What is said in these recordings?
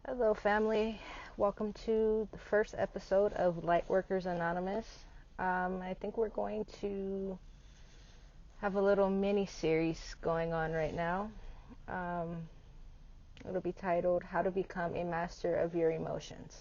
Hello, family. Welcome to the first episode of Lightworkers Anonymous. I think we're going to have a little mini series going on right now. It'll be titled How to Become a Master of Your Emotions.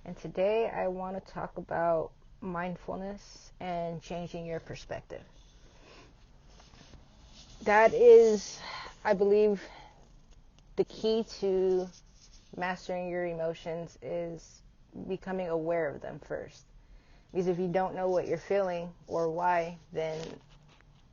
And today I want to talk about mindfulness and changing your perspective. That is, I believe, the key to mastering your emotions is becoming aware of them first. Because if you don't know what you're feeling or why, then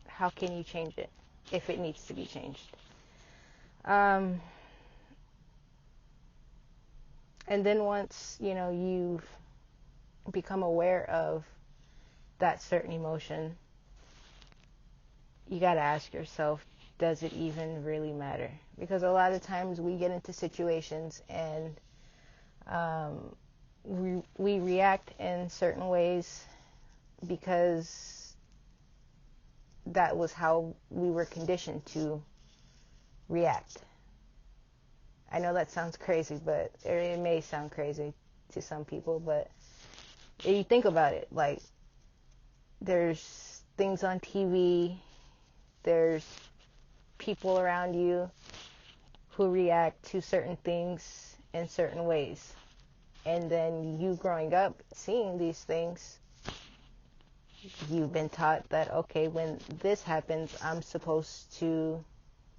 how can you change it if it needs to be changed? And then once, you've become aware of that certain emotion, you got to ask yourself, does it even really matter? Because a lot of times we get into situations and we react in certain ways because that was how we were conditioned to react. I know that sounds crazy, but it may sound crazy to some people, but if you think about it, like, there's things on TV, there's people around you who react to certain things in certain ways. And then you growing up seeing these things, you've been taught that, okay, when this happens, I'm supposed to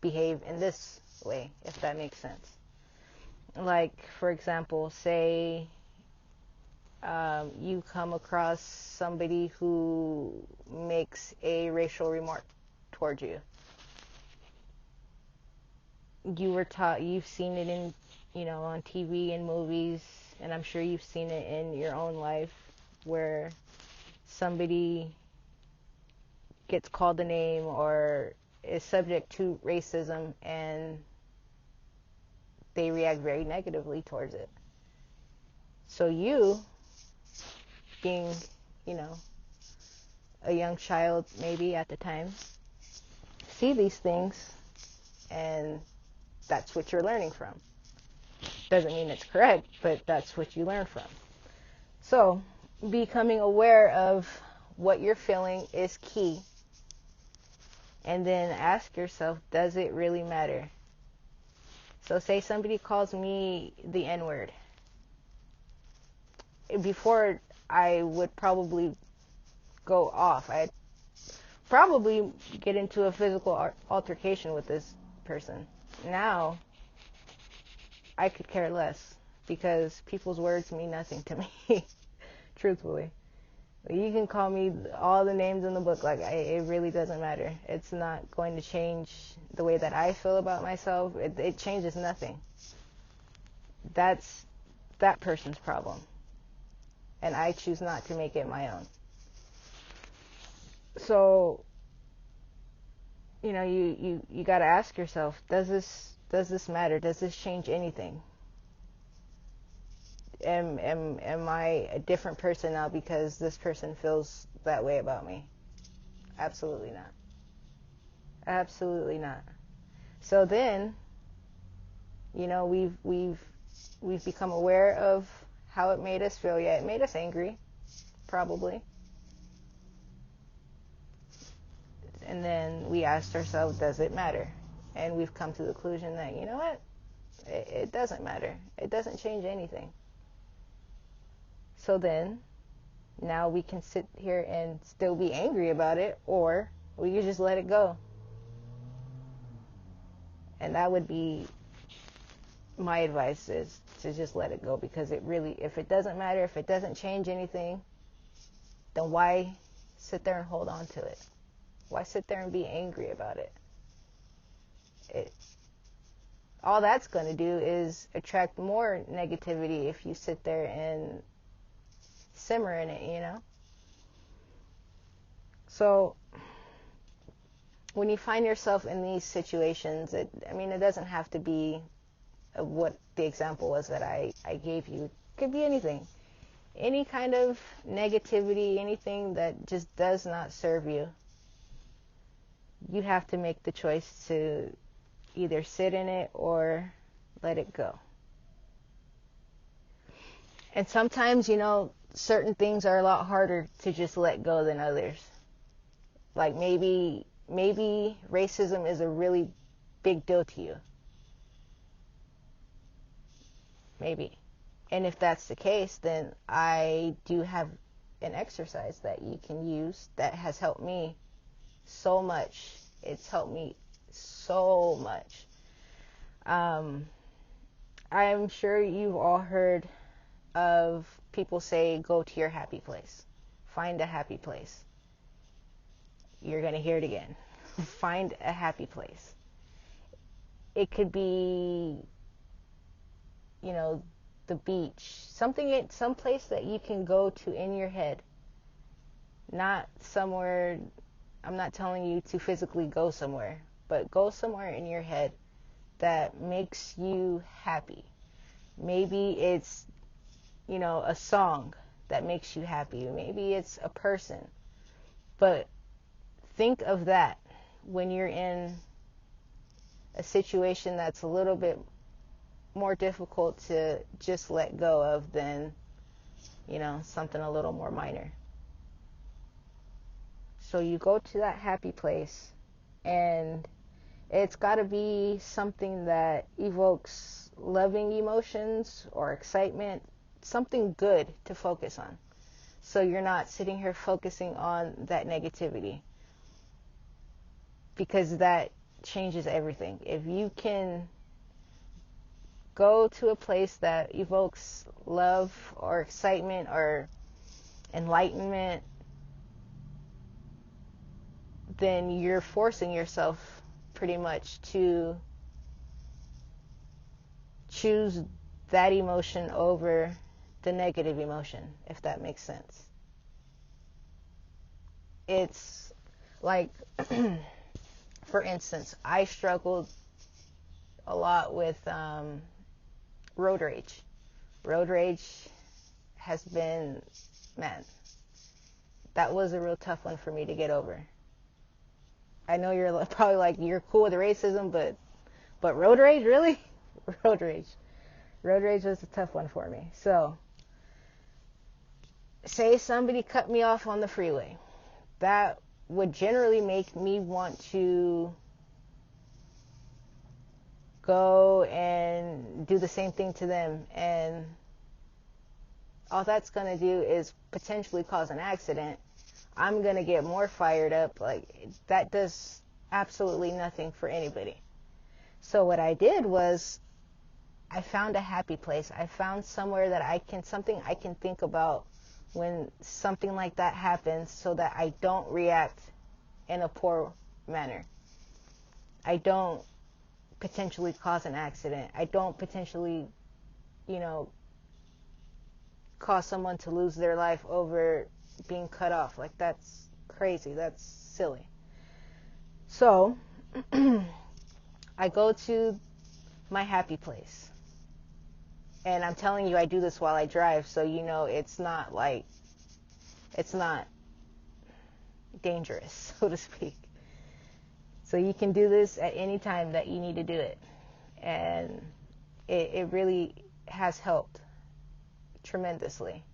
behave in this way, if that makes sense. Like, for example, say you come across somebody who makes a racial remark towards you. You were taught, you've seen it in, on TV and movies, and I'm sure you've seen it in your own life, where somebody gets called a name or is subject to racism and they react very negatively towards it. So you, being, a young child maybe at the time, see these things and that's what you're learning from. Doesn't mean it's correct, but that's what you learn from. So becoming aware of what you're feeling is key. And then ask yourself, does it really matter? So say somebody calls me the N-word. Before I would probably go off, I'd probably get into a physical altercation with this person. Now, I could care less because people's words mean nothing to me, truthfully. You can call me all the names in the book, it really doesn't matter. It's not going to change the way that I feel about myself. It changes nothing. That's that person's problem. And I choose not to make it my own. So, you got to ask yourself, does this matter? Does this change anything? Am I a different person now because this person feels that way about me? Absolutely not. Absolutely not. So then, we've become aware of how it made us feel. Yeah, it made us angry, probably. And then we asked ourselves, does it matter? And we've come to the conclusion that, you know what? It doesn't matter. It doesn't change anything. So then, now we can sit here and still be angry about it, or we can just let it go. And that would be my advice, is to just let it go, because if it doesn't matter, if it doesn't change anything, then why sit there and hold on to it? Why sit there and be angry about it? All that's going to do is attract more negativity if you sit there and simmer in it, So when you find yourself in these situations, it doesn't have to be what the example was that I gave you. It could be anything. Any kind of negativity, anything that just does not serve you. You have to make the choice to either sit in it or let it go. And sometimes, certain things are a lot harder to just let go than others. Like maybe racism is a really big deal to you. Maybe. And if that's the case, then I do have an exercise that you can use that has helped me so much. It's helped me so much. I'm sure you've all heard of people say, go to your happy place. Find a happy place. You're going to hear it again. Find a happy place. It could be, the beach. Some place that you can go to in your head. Not somewhere, I'm not telling you to physically go somewhere, but go somewhere in your head that makes you happy. Maybe it's, a song that makes you happy. Maybe it's a person. But think of that when you're in a situation that's a little bit more difficult to just let go of than, something a little more minor. So you go to that happy place, and it's got to be something that evokes loving emotions or excitement, something good to focus on. So you're not sitting here focusing on that negativity, because that changes everything. If you can go to a place that evokes love or excitement or enlightenment, then you're forcing yourself pretty much to choose that emotion over the negative emotion, if that makes sense. It's like, for instance, I struggled a lot with road rage. Road rage has been, man, that was a real tough one for me to get over. I know you're probably like, you're cool with racism, but road rage, really? Road rage was a tough one for me. So, say somebody cut me off on the freeway. That would generally make me want to go and do the same thing to them, and all that's going to do is potentially cause an accident. I'm going to get more fired up. Like, that does absolutely nothing for anybody. So what I did was I found a happy place. I found somewhere that something I can think about when something like that happens, so that I don't react in a poor manner. I don't potentially cause an accident. I don't potentially, cause someone to lose their life over being cut off. Like, that's crazy. That's silly. So, I go to my happy place. And I'm telling you, I do this while I drive, so it's not dangerous, so to speak. So you can do this at any time that you need to do it. And it really has helped tremendously,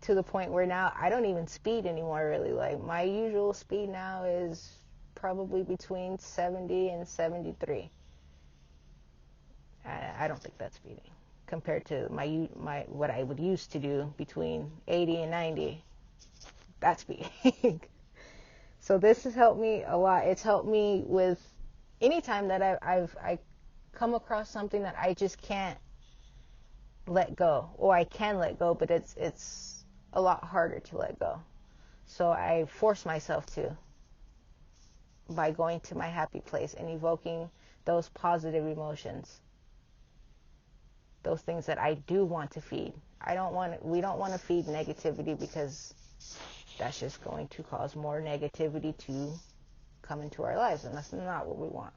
to the point where now I don't even speed anymore, really. Like, my usual speed now is probably between 70 and 73. I don't think that's speeding compared to my what I would used to do between 80 and 90. That's speeding. So this has helped me a lot. It's helped me with any time that I come across something that I just can't let go, or I can let go, but it's a lot harder to let go. So I force myself to, by going to my happy place and evoking those positive emotions, those things that I do want to feed. We don't want to feed negativity, because that's just going to cause more negativity to come into our lives, and that's not what we want.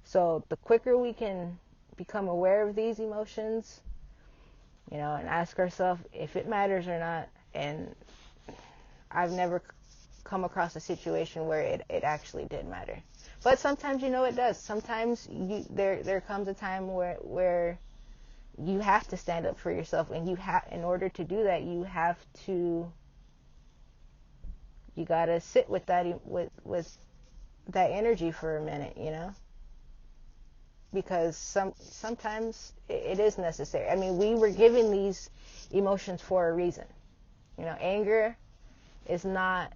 So the quicker we can become aware of these emotions, and ask ourselves if it matters or not. And I've never come across a situation where it actually did matter. But sometimes, it does. Sometimes there comes a time where you have to stand up for yourself, and in order to do that, you gotta sit with that with that energy for a minute, because sometimes it is necessary. I mean, we were given these emotions for a reason. Anger is not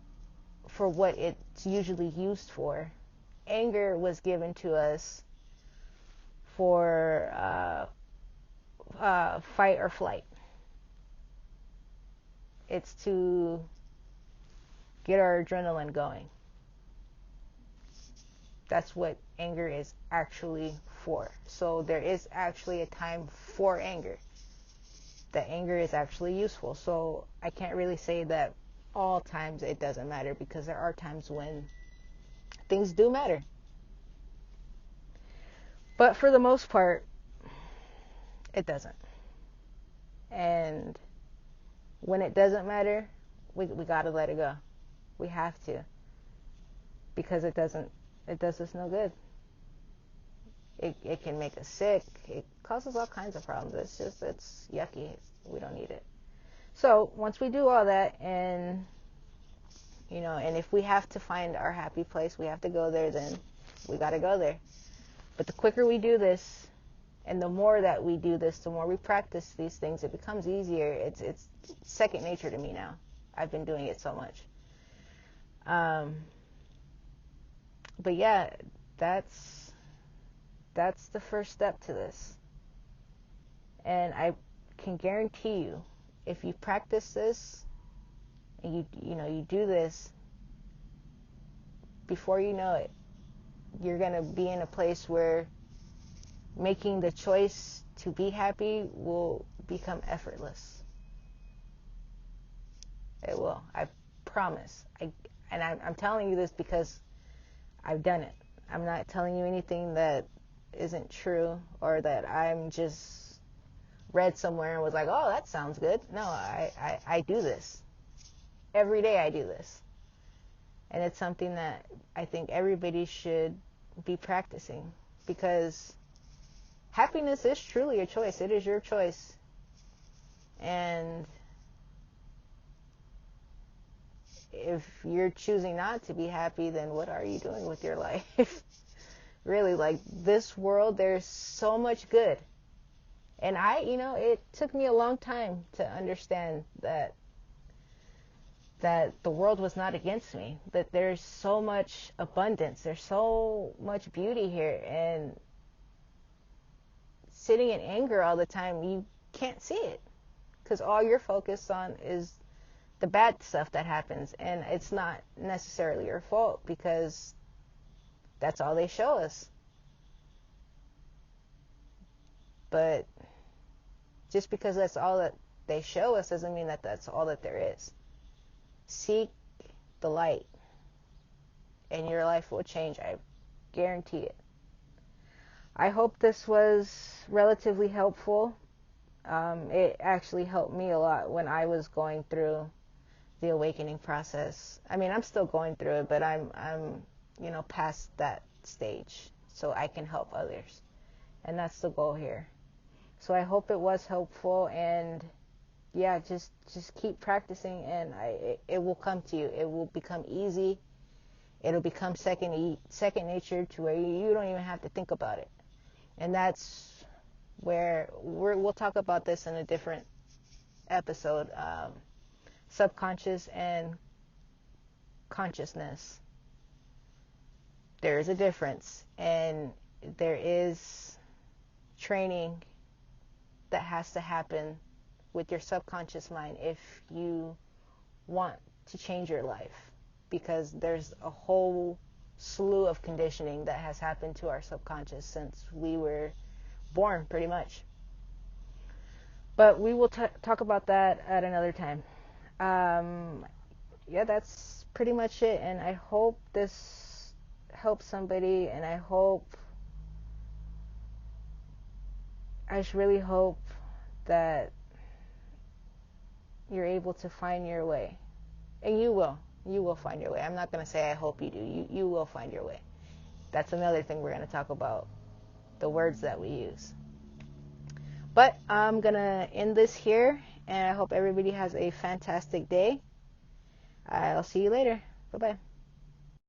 for what it's usually used for. Anger was given to us for fight or flight. It's to get our adrenaline going. That's what anger is actually for. So there is actually a time for anger. That anger is actually useful. So I can't really say that all times it doesn't matter, because there are times when things do matter. But for the most part, it doesn't. And when it doesn't matter, we gotta let it go. We have to, because it does us no good. It can make us sick. It causes all kinds of problems. It's yucky. We don't need it. So once we do all that, and if we have to find our happy place, we have to go there, then we got to go there. But the quicker we do this, and the more that we do this, the more we practice these things, it becomes easier. It's second nature to me now. I've been doing it so much. But yeah, that's the first step to this. And I can guarantee you, if you practice this, and you do this, before you know it, you're going to be in a place where making the choice to be happy will become effortless. It will. I promise. I'm telling you this because I've done it. I'm not telling you anything that isn't true, or that I'm just read somewhere and was like, oh, that sounds good. No, I do this. Every day I do this. And it's something that I think everybody should be practicing, because happiness is truly a choice. It is your choice. And if you're choosing not to be happy, then what are you doing with your life? Really, like, this world, there's so much good. And it took me a long time to understand that the world was not against me, that there's so much abundance, there's so much beauty here, and sitting in anger all the time, you can't see it, because all you're focused on is the bad stuff that happens, and it's not necessarily your fault, because that's all they show us. But just because that's all that they show us doesn't mean that that's all that there is. Seek the light, and your life will change. I guarantee it. I hope this was relatively helpful. It actually helped me a lot when I was going through the awakening process. I mean, I'm still going through it, but I'm past that stage, so I can help others. And that's the goal here. So I hope it was helpful, and yeah, just keep practicing, and it will come to you. It will become easy. It'll become second nature, to where you don't even have to think about it. And that's where we'll talk about this in a different episode. Subconscious and consciousness. There is a difference, and there is training that has to happen with your subconscious mind if you want to change your life, because there's a whole slew of conditioning that has happened to our subconscious since we were born, pretty much. But we will talk about that at another time. Yeah, that's pretty much it, and I hope this helps somebody, and I just really hope that you're able to find your way. And you will find your way. I'm not going to say I hope you do. You will find your way. That's another thing we're going to talk about, the words that we use. But I'm going to end this here, and I hope everybody has a fantastic day. I'll see you later. Bye-bye.